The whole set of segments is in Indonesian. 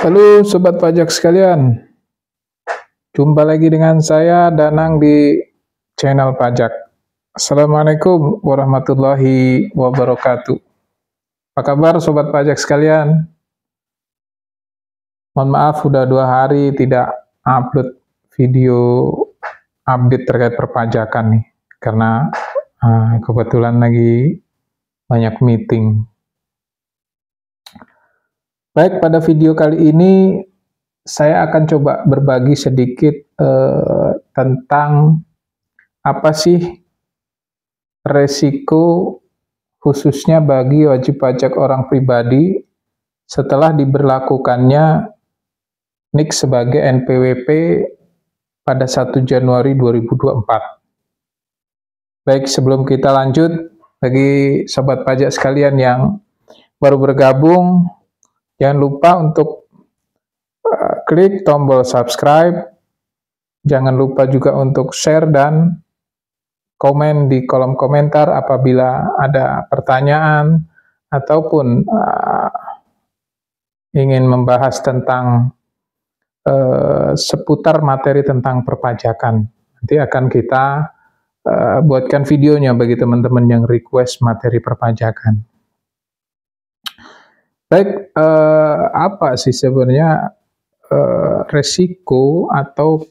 Halo Sobat Pajak sekalian, jumpa lagi dengan saya Danang di channel pajak. Assalamualaikum warahmatullahi wabarakatuh. Apa kabar Sobat Pajak sekalian? Mohon maaf udah 2 hari tidak upload video update terkait perpajakan nih, karena kebetulan lagi banyak meeting. Baik, pada video kali ini saya akan coba berbagi sedikit tentang apa sih resiko khususnya bagi wajib pajak orang pribadi setelah diberlakukannya NIK sebagai NPWP pada 1 Januari 2024. Baik, sebelum kita lanjut, bagi sobat pajak sekalian yang baru bergabung, jangan lupa untuk klik tombol subscribe. Jangan lupa juga untuk share dan komen di kolom komentar apabila ada pertanyaan ataupun ingin membahas tentang seputar materi tentang perpajakan. Nanti akan kita buatkan videonya bagi teman-teman yang request materi perpajakan. Baik, apa sih sebenarnya resiko atau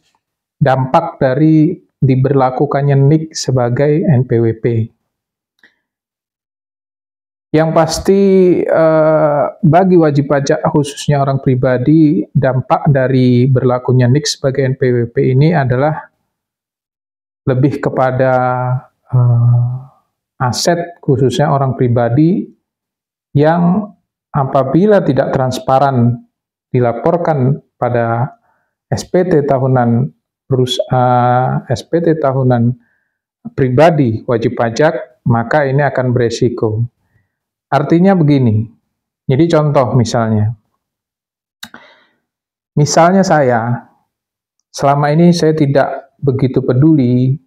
dampak dari diberlakukannya NIK sebagai NPWP? Yang pasti bagi wajib pajak khususnya orang pribadi, dampak dari berlakunya NIK sebagai NPWP ini adalah lebih kepada aset khususnya orang pribadi yang apabila tidak transparan dilaporkan pada SPT tahunan pribadi wajib pajak, maka ini akan beresiko. Artinya begini, jadi contoh misalnya saya, selama ini saya tidak begitu peduli,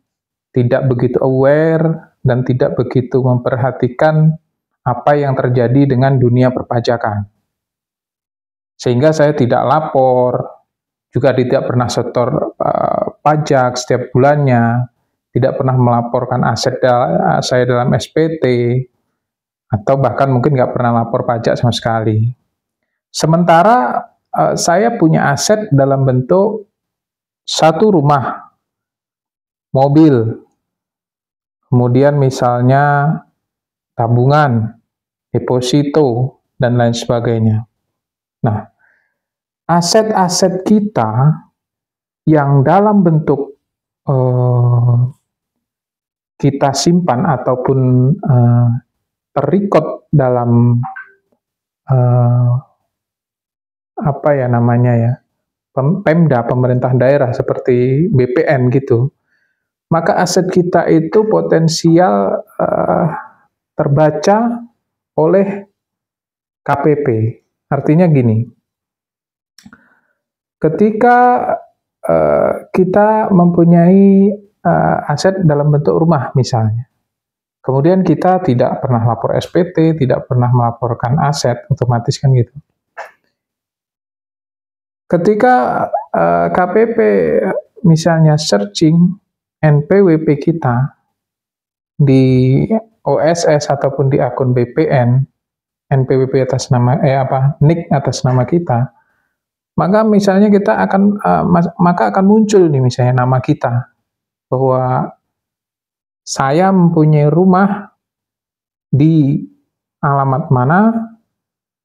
tidak begitu aware, dan tidak begitu memperhatikan apa yang terjadi dengan dunia perpajakan. Sehingga saya tidak lapor, juga tidak pernah setor pajak setiap bulannya, tidak pernah melaporkan aset saya dalam SPT, atau bahkan mungkin nggak pernah lapor pajak sama sekali. Sementara saya punya aset dalam bentuk satu rumah, mobil, kemudian misalnya tabungan, deposito, dan lain sebagainya. Nah, aset-aset kita yang dalam bentuk kita simpan ataupun terrecord dalam Pemda, pemerintah daerah seperti BPN gitu, maka aset kita itu potensial terbaca oleh KPP. Artinya gini, ketika kita mempunyai aset dalam bentuk rumah misalnya, kemudian kita tidak pernah lapor SPT, tidak pernah melaporkan aset, otomatis kan gitu. Ketika KPP misalnya searching NPWP kita di OSS ataupun di akun BPN, NPWP atas nama NIK atas nama kita, maka misalnya kita akan muncul nih misalnya nama kita, bahwa saya mempunyai rumah di alamat mana,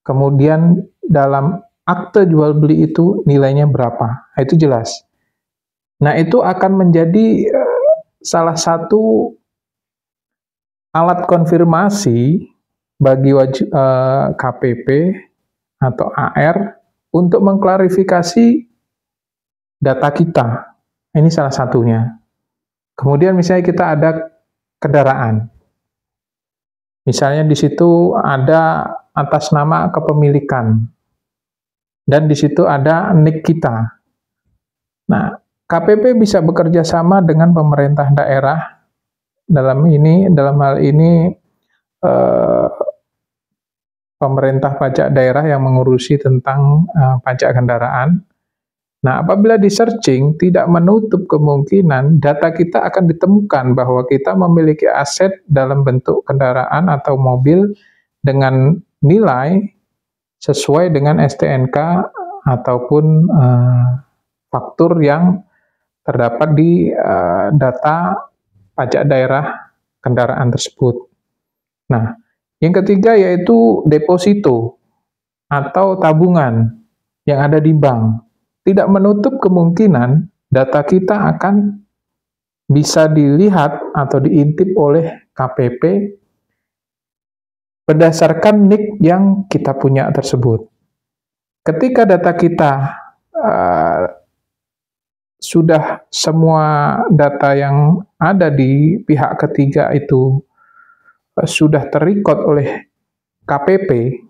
kemudian dalam akte jual beli itu nilainya berapa, itu jelas. Nah, itu akan menjadi salah satu alat konfirmasi bagi KPP atau AR untuk mengklarifikasi data kita. Ini salah satunya. Kemudian misalnya kita ada kendaraan. Misalnya di situ ada atas nama kepemilikan. Dan di situ ada NIK kita. Nah, KPP bisa bekerja sama dengan pemerintah daerah dalam hal ini pemerintah pajak daerah yang mengurusi tentang pajak kendaraan. Nah, apabila di-searching, tidak menutup kemungkinan data kita akan ditemukan bahwa kita memiliki aset dalam bentuk kendaraan atau mobil dengan nilai sesuai dengan STNK ataupun faktur yang terdapat di data pajak daerah kendaraan tersebut. Nah, yang ketiga yaitu deposito atau tabungan yang ada di bank. Tidak menutup kemungkinan data kita akan bisa dilihat atau diintip oleh KPP berdasarkan NIK yang kita punya tersebut. Ketika data kita sudah semua data yang ada di pihak ketiga itu sudah terrecord oleh KPP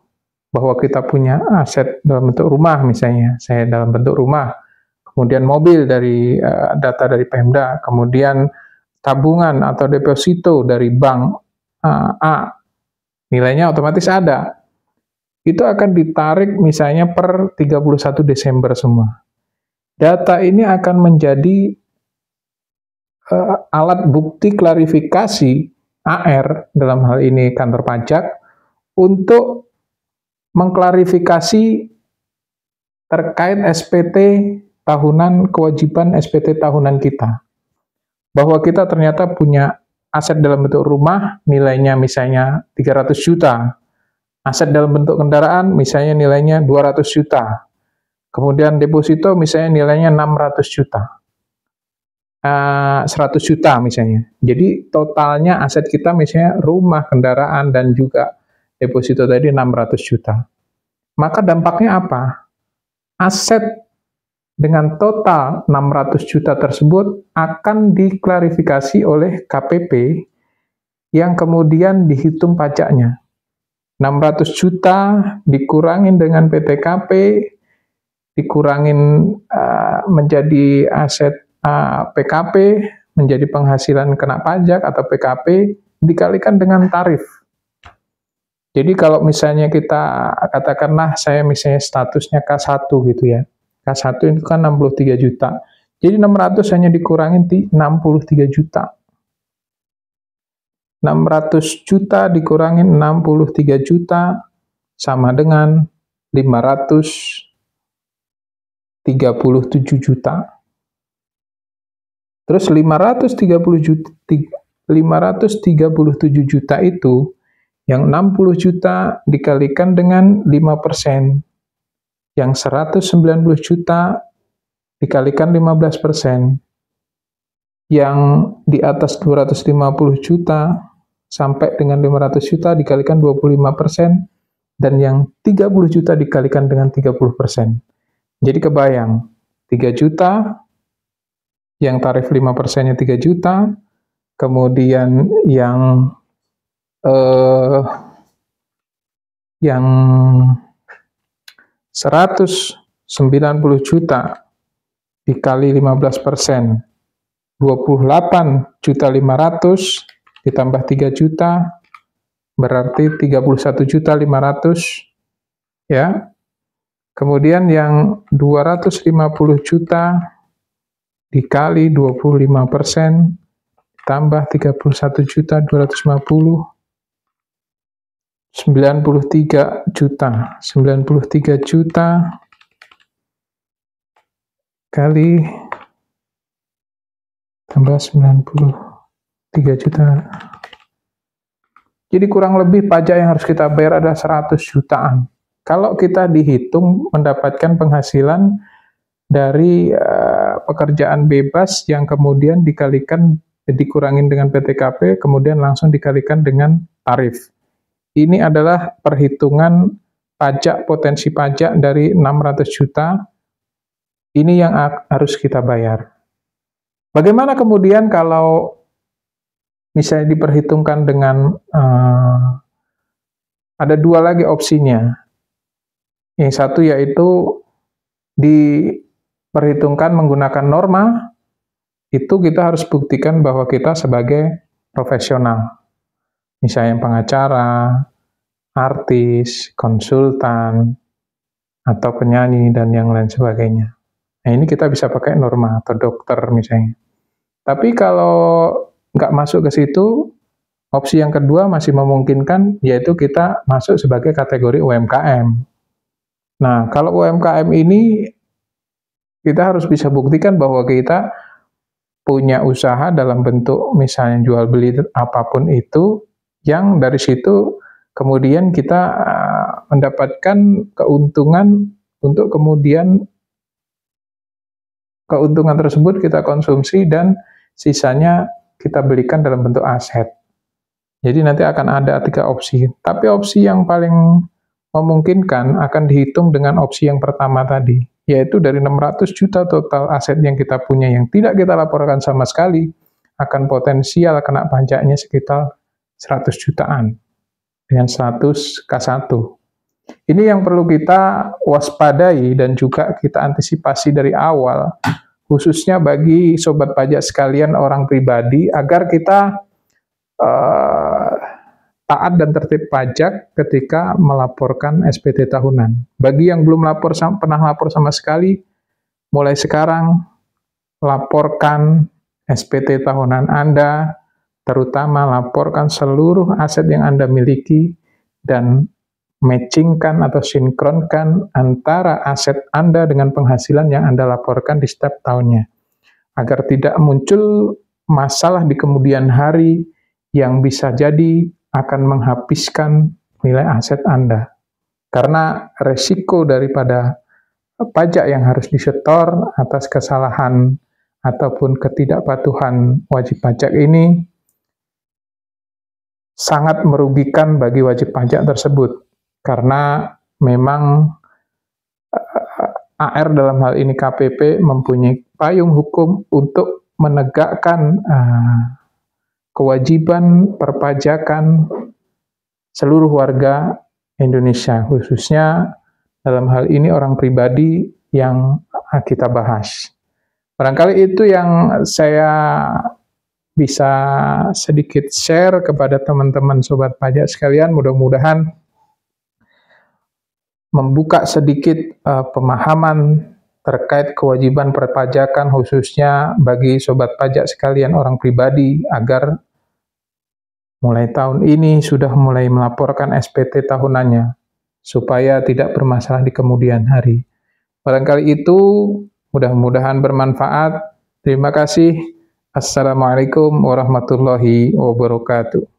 bahwa kita punya aset dalam bentuk rumah, misalnya saya dalam bentuk rumah, kemudian mobil dari data dari Pemda, kemudian tabungan atau deposito dari bank A, nilainya otomatis ada. Itu akan ditarik misalnya per 31 Desember semua. Data ini akan menjadi alat bukti klarifikasi AR, dalam hal ini kantor pajak, untuk mengklarifikasi terkait SPT tahunan, kewajiban SPT tahunan kita. Bahwa kita ternyata punya aset dalam bentuk rumah, nilainya misalnya 300 juta. Aset dalam bentuk kendaraan, misalnya nilainya 200 juta. Kemudian deposito misalnya nilainya 600 juta. 100 juta misalnya. Jadi totalnya aset kita misalnya rumah, kendaraan, dan juga deposito tadi 600 juta. Maka dampaknya apa? Aset dengan total 600 juta tersebut akan diklarifikasi oleh KPP yang kemudian dihitung pajaknya. 600 juta dikurangin dengan PTKP, dikurangin menjadi aset PKP, menjadi penghasilan kena pajak atau PKP, dikalikan dengan tarif. Jadi kalau misalnya kita katakanlah saya misalnya statusnya K1 gitu ya. K1 itu kan 63 juta. Jadi 600 hanya dikurangin di 63 juta. 600 juta dikurangin 63 juta sama dengan 537 juta. Terus 537 juta itu yang 60 juta dikalikan dengan 5%. Yang 190 juta dikalikan 15%. Yang di atas 250 juta sampai dengan 500 juta dikalikan 25%. Dan yang 30 juta dikalikan dengan 30%. Jadi kebayang, 3 juta, yang tarif 5%-nya 3 juta, kemudian yang 190 juta dikali 15%, 28.500.000 ditambah 3 juta, berarti 31.500.000, ya. Kemudian yang 250 juta dikali 25%, tambah 31.250.000, 93 juta. 93 juta kali tambah 93 juta. Jadi kurang lebih pajak yang harus kita bayar adalah 100 jutaan. Kalau kita dihitung mendapatkan penghasilan dari pekerjaan bebas yang kemudian dikurangin dengan PTKP, kemudian langsung dikalikan dengan tarif. Ini adalah perhitungan pajak, potensi pajak dari 600 juta. Ini yang harus kita bayar. Bagaimana kemudian kalau misalnya diperhitungkan dengan ada dua lagi opsinya. Yang satu yaitu diperhitungkan menggunakan norma, itu kita harus buktikan bahwa kita sebagai profesional. Misalnya pengacara, artis, konsultan, atau penyanyi, dan yang lain sebagainya. Nah, ini kita bisa pakai norma atau dokter misalnya. Tapi kalau nggak masuk ke situ, opsi yang kedua masih memungkinkan, yaitu kita masuk sebagai kategori UMKM. Nah, kalau UMKM ini, kita harus bisa buktikan bahwa kita punya usaha dalam bentuk misalnya jual beli apapun itu, yang dari situ kemudian kita mendapatkan keuntungan untuk kemudian keuntungan tersebut kita konsumsi dan sisanya kita belikan dalam bentuk aset. Jadi nanti akan ada 3 opsi. Tapi opsi yang paling memungkinkan akan dihitung dengan opsi yang pertama tadi, yaitu dari 600 juta total aset yang kita punya yang tidak kita laporkan sama sekali, akan potensial kena pajaknya sekitar 100 jutaan dengan status K1. Ini yang perlu kita waspadai dan juga kita antisipasi dari awal, khususnya bagi sobat pajak sekalian orang pribadi, agar kita taat dan tertib pajak ketika melaporkan SPT tahunan. Bagi yang belum pernah lapor sama sekali, mulai sekarang laporkan SPT tahunan Anda, terutama laporkan seluruh aset yang Anda miliki dan matchingkan atau sinkronkan antara aset Anda dengan penghasilan yang Anda laporkan di setiap tahunnya, agar tidak muncul masalah di kemudian hari yang bisa jadi akan menghabiskan nilai aset Anda. Karena resiko daripada pajak yang harus disetor atas kesalahan ataupun ketidakpatuhan wajib pajak ini sangat merugikan bagi wajib pajak tersebut. Karena memang AR dalam hal ini KPP mempunyai payung hukum untuk menegakkan kewajiban perpajakan seluruh warga Indonesia, khususnya dalam hal ini orang pribadi yang kita bahas. Barangkali itu yang saya bisa sedikit share kepada teman-teman sobat pajak sekalian. Mudah-mudahan membuka sedikit pemahaman terkait kewajiban perpajakan khususnya bagi sobat pajak sekalian orang pribadi, agar mulai tahun ini sudah mulai melaporkan SPT tahunannya supaya tidak bermasalah di kemudian hari. Barangkali itu mudah-mudahan bermanfaat. Terima kasih. Assalamualaikum warahmatullahi wabarakatuh.